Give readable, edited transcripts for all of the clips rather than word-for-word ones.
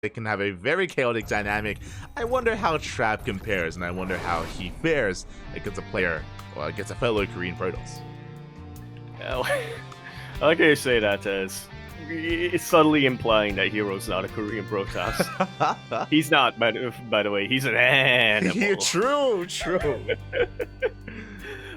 They can have a very chaotic dynamic. I wonder how Trap compares, and I wonder how he fares against a player, or against a fellow Korean Protoss. Well, I like how you say that, as it's subtly implying that Hero's not a Korean Protoss. He's not, by the way. He's an animal. True.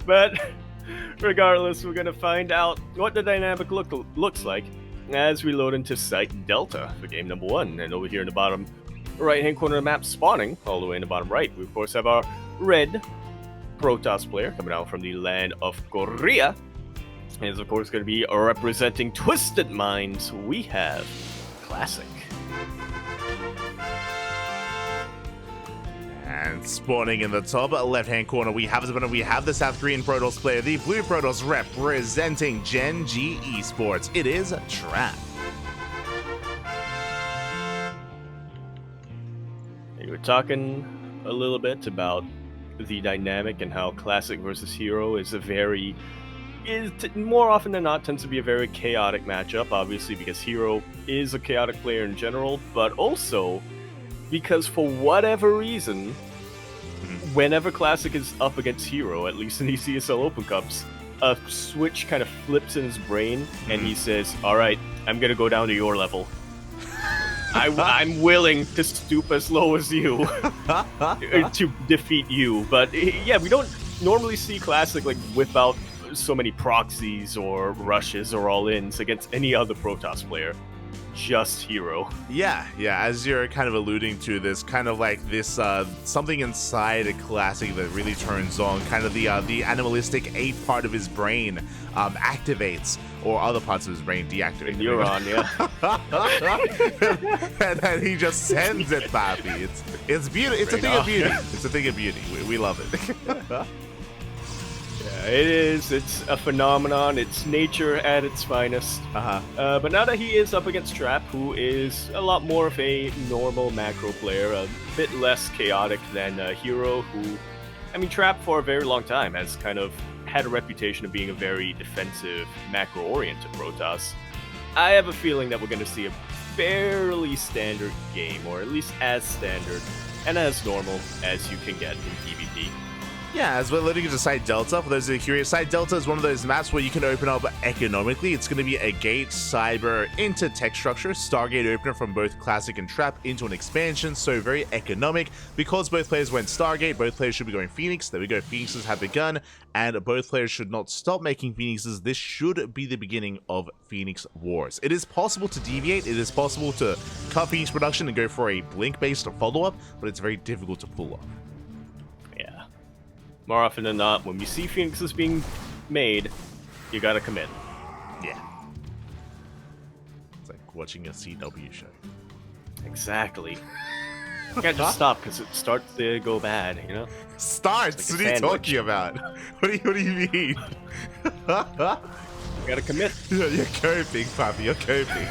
But regardless, we're gonna find out what the dynamic looks like as we load into Site Delta for game number 1. And over here in the bottom right-hand corner of the map, spawning all the way in the bottom right, we of course have our red Protoss player coming out from the land of Korea. And is of course going to be representing Twisted Minds. We have Classic. And spawning in the top left-hand corner, we have the South Korean Protoss player, the blue Protoss representing Gen G Esports. It is Trap. And we're talking a little bit about the dynamic and how Classic versus Hero is more often than not tends to be a very chaotic matchup, obviously because Hero is a chaotic player in general, but also because for whatever reason, whenever Classic is up against Hero, at least in these ESL Open Cups, a switch kind of flips in his brain, and he says, alright, I'm gonna go down to your level. I'm willing to stoop as low as you to defeat you. But yeah, we don't normally see Classic like whip out so many proxies or rushes or all-ins against any other Protoss player. Just Hero. Yeah, as you're kind of alluding to, this kind of like this something inside a Classic that really turns on, kind of the animalistic ape part of his brain activates, or other parts of his brain deactivate. Neuron, yeah. And then he just sends it, Pappy. It's beauty. It's a thing of beauty. It's a thing of beauty. We love it. Yeah, it is. It's a phenomenon. It's nature at its finest. But now that he is up against Trap, who is a lot more of a normal macro player, a bit less chaotic than Hero, who, I mean, Trap for a very long time has kind of had a reputation of being a very defensive, macro-oriented Protoss. I have a feeling that we're going to see a fairly standard game, or at least as standard and as normal as you can get in PvP. Yeah, as we're loading into Site Delta, for those that are curious, Site Delta is one of those maps where you can open up economically. It's going to be a gate, cyber, into tech structure, Stargate opener from both Classic and Trap into an expansion, so very economic. Because both players went Stargate, both players should be going Phoenix. There we go, Phoenixes have begun, and both players should not stop making Phoenixes. This should be the beginning of Phoenix Wars. It is possible to deviate, it is possible to cut Phoenix production and go for a Blink-based follow-up, but it's very difficult to pull off. More often than not, when we see Phoenixes being made, you gotta commit. Yeah. It's like watching a CW show. Exactly. You can't just stop because it starts to go bad, you know? Starts? Like what are you talking about? What do you mean? You gotta commit. You're coping, Papi. You're coping.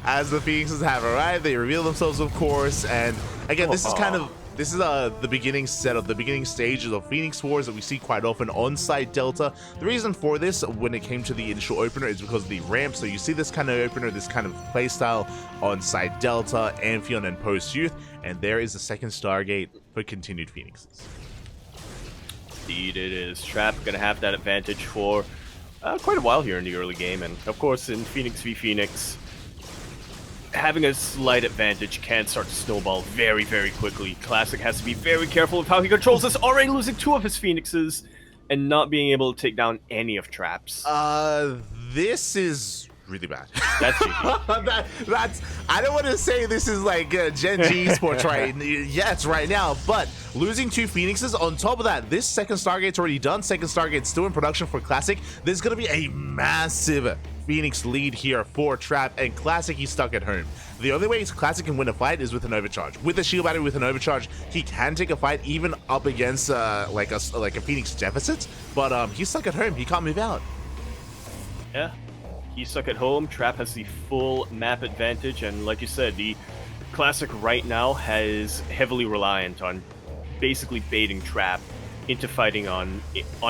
As the Phoenixes have arrived, they reveal themselves, of course, and again, this is the beginning setup, the beginning stages of Phoenix Wars that we see quite often on Site Delta. The reason for this, when it came to the initial opener, is because of the ramp. So you see this kind of opener, this kind of playstyle on Site Delta, Amphion, and Post Youth, and there is the second Stargate for continued Phoenixes. Indeed, it is. Trap gonna have that advantage for quite a while here in the early game, and of course in Phoenix v Phoenix, having a slight advantage can start to snowball very, very quickly. Classic has to be very careful of how he controls this, already losing 2 of his Phoenixes and not being able to take down any of Trap's. This is really bad. That's that's I don't want to say this is like Gen G Esports right now, but losing 2 Phoenixes on top of that, this second Stargate's already done. Second Stargate's still in production for Classic. There's gonna be a massive Phoenix lead here for Trap, and Classic, he's stuck at home. The only way Classic can win a fight is with an overcharge. With a shield battery, with an overcharge, he can take a fight even up against like a Phoenix deficit, but he's stuck at home. He can't move out. Yeah, he's stuck at home. Trap has the full map advantage, and like you said, the Classic right now is heavily reliant on basically baiting Trap into fighting on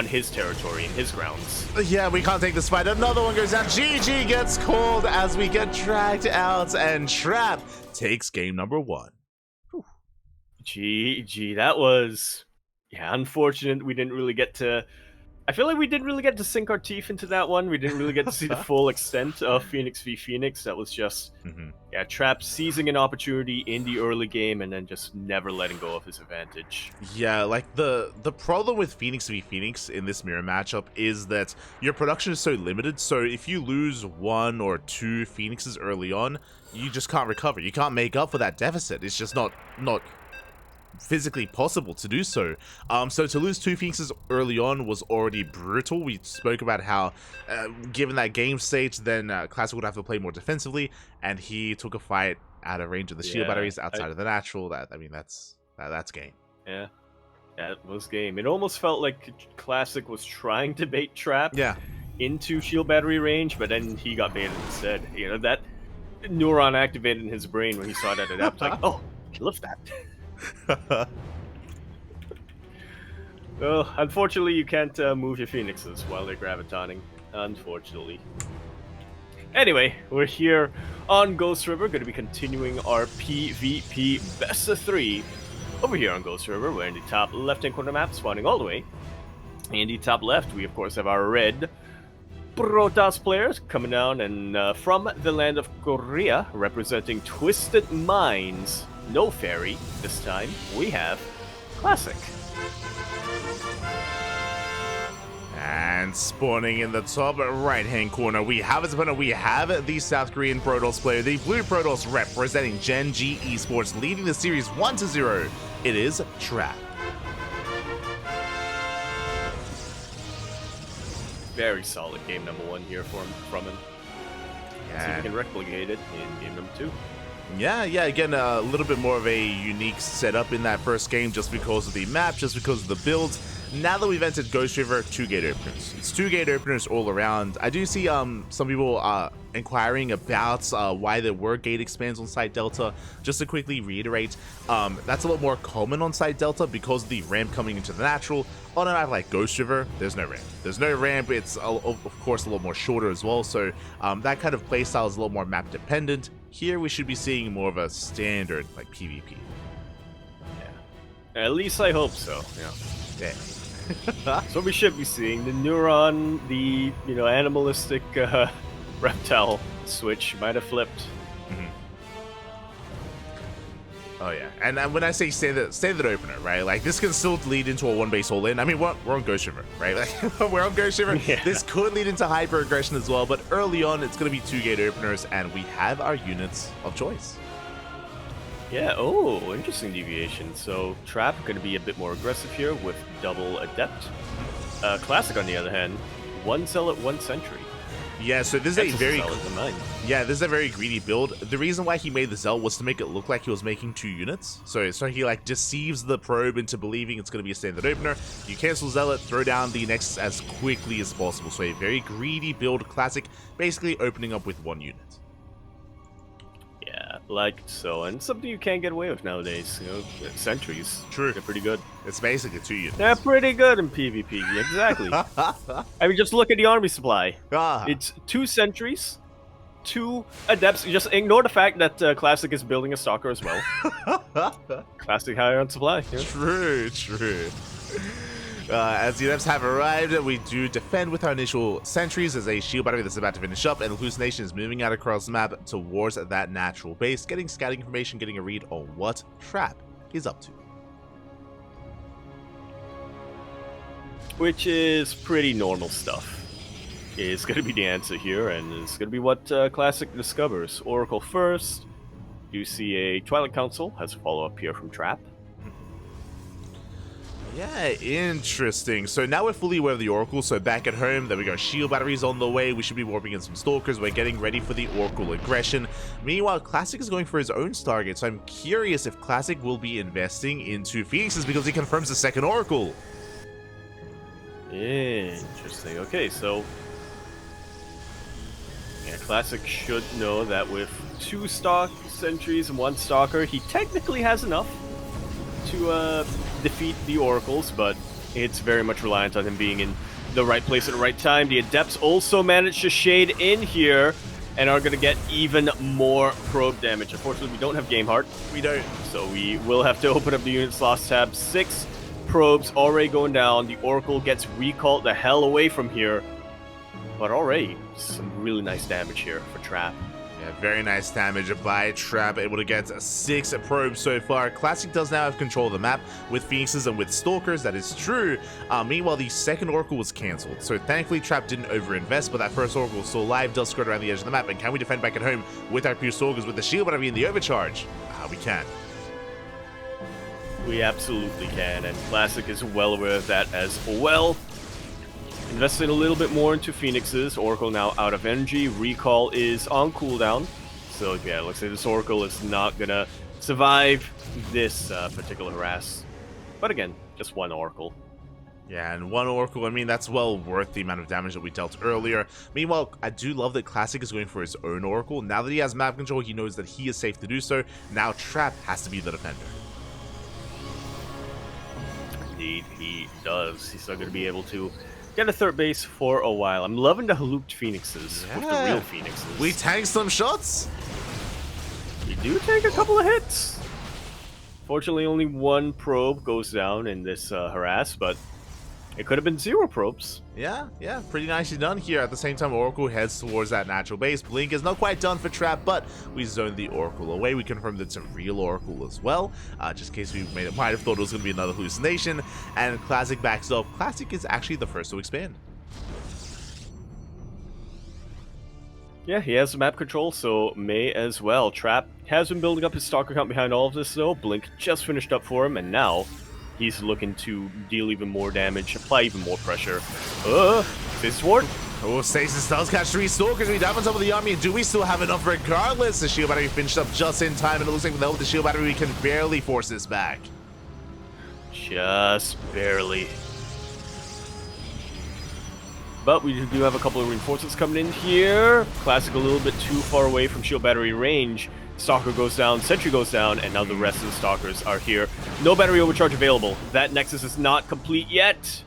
his territory and his grounds. Yeah, we can't take this fight. Another one goes down. GG gets called as we get dragged out, and Trap takes game number 1. GG, that was unfortunate. We didn't really get to. I feel like we didn't really get to sink our teeth into that one. We didn't really get to see the full extent of Phoenix v Phoenix. That was just Trap seizing an opportunity in the early game and then just never letting go of his advantage. Yeah, like the problem with Phoenix v Phoenix in this mirror matchup is that your production is so limited. So if you lose 1 or 2 Phoenixes early on, you just can't recover. You can't make up for that deficit. It's just not physically possible to do so. So to lose 2 Phoenixes early on was already brutal. We spoke about how given that game state, then Classic would have to play more defensively, and he took a fight out of range of the shield batteries outside of the natural. That's game. Yeah, that was game. It almost felt like Classic was trying to bait Trap into shield battery range, but then he got baited instead. You know, that neuron activated in his brain when he saw that adapt. Like, oh, he loves that. Well, unfortunately, you can't move your Phoenixes while they're gravitating. Unfortunately. Anyway, we're here on Ghost River, going to be continuing our PvP best of 3 over here on Ghost River. We're in the top left-hand corner map, spawning all the way. In the top left, we of course have our red Protoss players coming down, and from the land of Korea, representing Twisted Minds. No fairy this time. We have Classic. And spawning in the top right-hand corner, we have as opponent, we have the South Korean Protoss player, the blue Protoss representing Gen G Esports, leading the series 1-0. It is Trap. Very solid game number 1 here from him. See if we can replicate it in game number 2. Yeah, again, a little bit more of a unique setup in that first game just because of the map, just because of the builds. Now that we've entered Ghost River, 2 gate openers. It's 2 gate openers all around. I do see some people inquiring about why there were gate expands on Site Delta. Just to quickly reiterate, that's a lot more common on Site Delta because of the ramp coming into the natural. On a map like Ghost River, there's no ramp. There's no ramp. It's, of course, a lot more shorter as well, so that kind of playstyle is a lot more map dependent. Here we should be seeing more of a standard like PvP. Yeah, at least I hope so. Yeah. So we should be seeing the neuron, the animalistic reptile switch might have flipped. Oh yeah, and when I say standard opener, right? Like this can still lead into a 1 base all in. I mean, we're on Ghost River, right? Like we're on Ghost River. Yeah. This could lead into hyper aggression as well, but early on it's going to be 2 gate openers, and we have our units of choice. Yeah. Oh, interesting deviation. So Trap going to be a bit more aggressive here with double adept. Classic on the other hand, 1 zealot, 1 sentry. Yeah, so this is this is a very greedy build. The reason why he made the Zealot was to make it look like he was making 2 units. So he like deceives the probe into believing it's going to be a standard opener. You cancel Zealot, throw down the next as quickly as possible. So a very greedy build, Classic, basically opening up with 1 unit. Yeah, like so, and something you can't get away with nowadays. Sentries. True. They're pretty good. It's basically 2 units. They're pretty good in PvP, exactly. I mean, just look at the army supply. It's 2 sentries, 2 adepts. Just ignore the fact that Classic is building a stalker as well. Classic higher on supply. Yeah. True. As the adepts have arrived, we do defend with our initial sentries as a shield battery that's about to finish up, and Hallucination is moving out across the map towards that natural base, getting scouting information, getting a read on what Trap is up to. Which is pretty normal stuff. Is going to be the answer here, and it's going to be what Classic discovers. Oracle first. You see a Twilight Council has a follow-up here from Trap. Yeah, interesting. So now we're fully aware of the Oracle, so back at home, there we go, shield batteries on the way, we should be warping in some Stalkers, we're getting ready for the Oracle aggression. Meanwhile, Classic is going for his own Stargate, so I'm curious if Classic will be investing into Phoenixes because he confirms the second Oracle. Interesting. Okay, so yeah, Classic should know that with 2 sentries and 1 Stalker, he technically has enough to defeat the Oracles, but it's very much reliant on him being in the right place at the right time. The Adepts also managed to shade in here and are going to get even more probe damage. Unfortunately, we don't have Game Heart. We don't. So we will have to open up the unit slots tab. 6 probes already going down. The Oracle gets recalled the hell away from here. But already, some really nice damage here for Trap. Yeah, very nice damage by Trap, able to get 6 probes so far. Classic does now have control of the map with Phoenixes and with Stalkers, that is true. Meanwhile, the second Oracle was cancelled, so thankfully Trap didn't overinvest, but that first Oracle still alive, does skirt around the edge of the map. And can we defend back at home with our pure Stalkers with the shield battery in the overcharge? We can. We absolutely can, and Classic is well aware of that as well. Invested a little bit more into Phoenixes. Oracle now out of energy. Recall is on cooldown. So yeah, it looks like this Oracle is not gonna survive this particular harass. But again, just one Oracle. Yeah, and one Oracle, I mean, that's well worth the amount of damage that we dealt earlier. Meanwhile, I do love that Classic is going for his own Oracle. Now that he has map control, he knows that he is safe to do so. Now Trap has to be the defender. Indeed, he does. He's not going to be able to get a third base for a while. I'm loving the looped Phoenixes with the real Phoenixes. We tank some shots. We do take a couple of hits. Fortunately, only 1 probe goes down in this harass, but it could have been 0 probes. Yeah, pretty nicely done here. At the same time, Oracle heads towards that natural base. Blink is not quite done for Trap, but we zoned the Oracle away. We confirmed it's a real Oracle as well, just in case we might have thought it was going to be another hallucination. And Classic backs up. Classic is actually the first to expand. Yeah, he has map control, so may as well. Trap has been building up his Stalker count behind all of this, though. Blink just finished up for him, and now he's looking to deal even more damage, apply even more pressure. This ward? Oh, Stasis does catch 3 Stalkers. We dive on top of the army, and do we still have enough regardless? The shield battery finished up just in time, and it looks like with the help of the shield battery, we can barely force this back. Just barely. But we do have a couple of reinforcements coming in here. Classic a little bit too far away from shield battery range. Stalker goes down, Sentry goes down, and now the rest of the Stalkers are here. No battery overcharge available. That Nexus is not complete yet.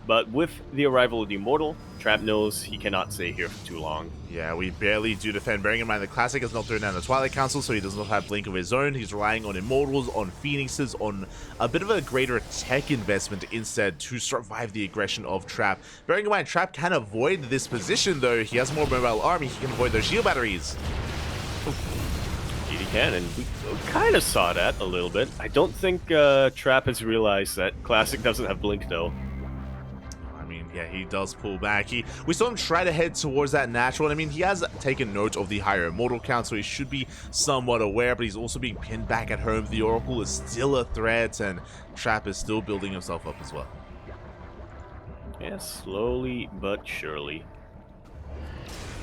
But with the arrival of the Immortal, Trap knows he cannot stay here for too long. Yeah, we barely do defend. Bearing in mind the Classic has not thrown down the Twilight Council, so he does not have Blink of his own. He's relying on Immortals, on Phoenixes, on a bit of a greater tech investment instead to survive the aggression of Trap. Bearing in mind, Trap can avoid this position, though. He has more mobile army. He can avoid those shield batteries. Indeed he can, and we kind of saw that a little bit. I don't think Trap has realized that Classic doesn't have Blink, though. Yeah, he does pull back. We saw him try to head towards that natural, and I mean, he has taken note of the higher Immortal count, so he should be somewhat aware, but he's also being pinned back at home. The Oracle is still a threat, and Trap is still building himself up as well. Yeah, slowly but surely.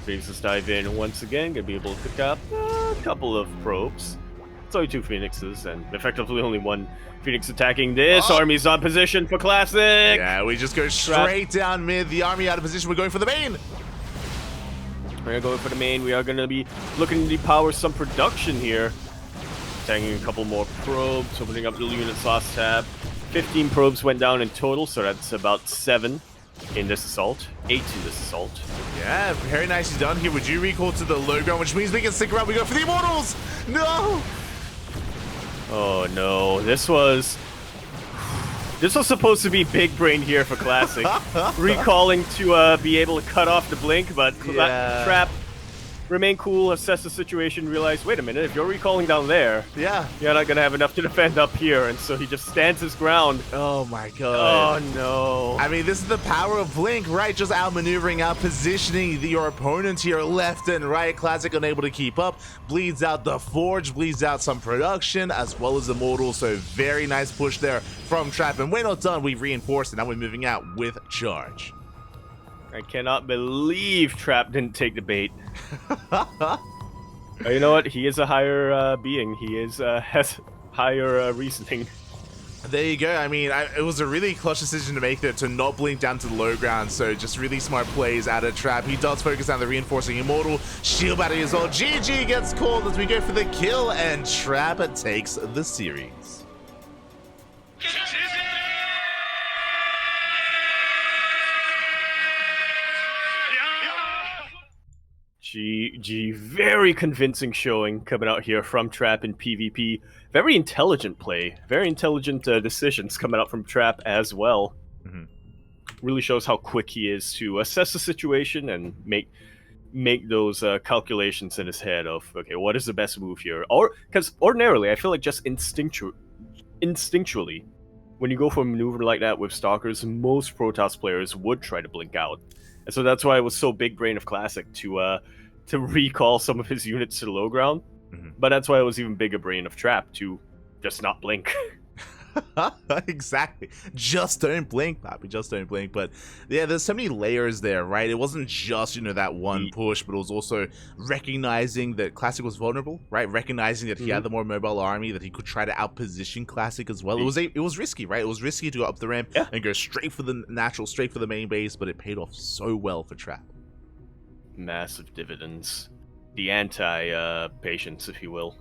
Phoenixes dive in once again, gonna be able to pick up a couple of probes. It's only 2 Phoenixes, and effectively only 1 Phoenix attacking this. Army's on position for Classic. Yeah, we just go straight down mid. The army out of position. We're going for the main. We're going for the main. We are going to be looking to depower some production here. Tagging a couple more probes, opening up the unit slots tab. 15 probes went down in total, so that's about 7 in this assault. 8 in this assault. Yeah, very nicely done here. Would you recall to the low ground, which means we can stick around. We go for the Immortals. No. Oh no, this was supposed to be big brain here for Classic. Recalling to be able to cut off the Blink, but Trap remain cool, assess the situation, realize, wait a minute, if you're recalling down there, you're not gonna have enough to defend up here, and so he just stands his ground. Oh my god. Oh no. I mean, this is the power of Blink, right? Just outmaneuvering, out positioning your opponent here left and right. Classic unable to keep up, bleeds out the Forge, bleeds out some production, as well as Immortal, so very nice push there from Trap, and we're not done. We've reinforced, and now we're moving out with charge. I cannot believe Trap didn't take the bait. You know what? He is a higher being. He is has higher reasoning. There you go. I mean, it was a really clutch decision to make there to not blink down to the low ground. So just really smart plays out of Trap. He does focus on the reinforcing Immortal. Shield battery as well. GG gets called as we go for the kill, and Trap takes the series. GG, very convincing showing coming out here from Trap in PvP. Very intelligent play, very intelligent decisions coming out from Trap as well. Mhm. Really shows how quick he is to assess the situation and make those calculations in his head of, okay, what is the best move here? Or because ordinarily, I feel like just instinctually, when you go for a maneuver like that with Stalkers, most Protoss players would try to blink out. And so that's why it was so big brain of Classic to recall some of his units to the low ground. Mhm. But that's why it was even bigger brain of Trap to just not blink. Exactly. Just don't blink, Papi. Just don't blink. But yeah, there's so many layers there, right? It wasn't just, that one push, but it was also recognizing that Classic was vulnerable, right? Recognizing that he had the more mobile army, that he could try to outposition Classic as well. It was risky, right? It was risky to go up the ramp and go straight for the natural, straight for the main base, but it paid off so well for Trap. Massive dividends. The anti-patience, if you will.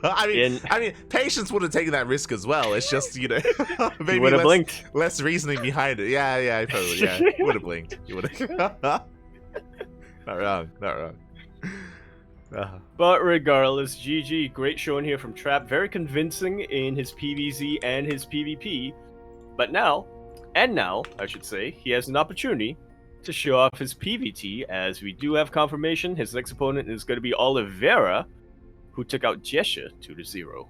I mean, Patience would have taken that risk as well. It's just, maybe would have blinked. Less reasoning behind it. Yeah, probably. Yeah, he would have blinked. He would have. Not wrong. But regardless, GG, great showing here from Trap. Very convincing in his PvZ and his PvP. But now, I should say, he has an opportunity to show off his PvT, as we do have confirmation his next opponent is going to be Oliveira, who took out Jesha 2-0.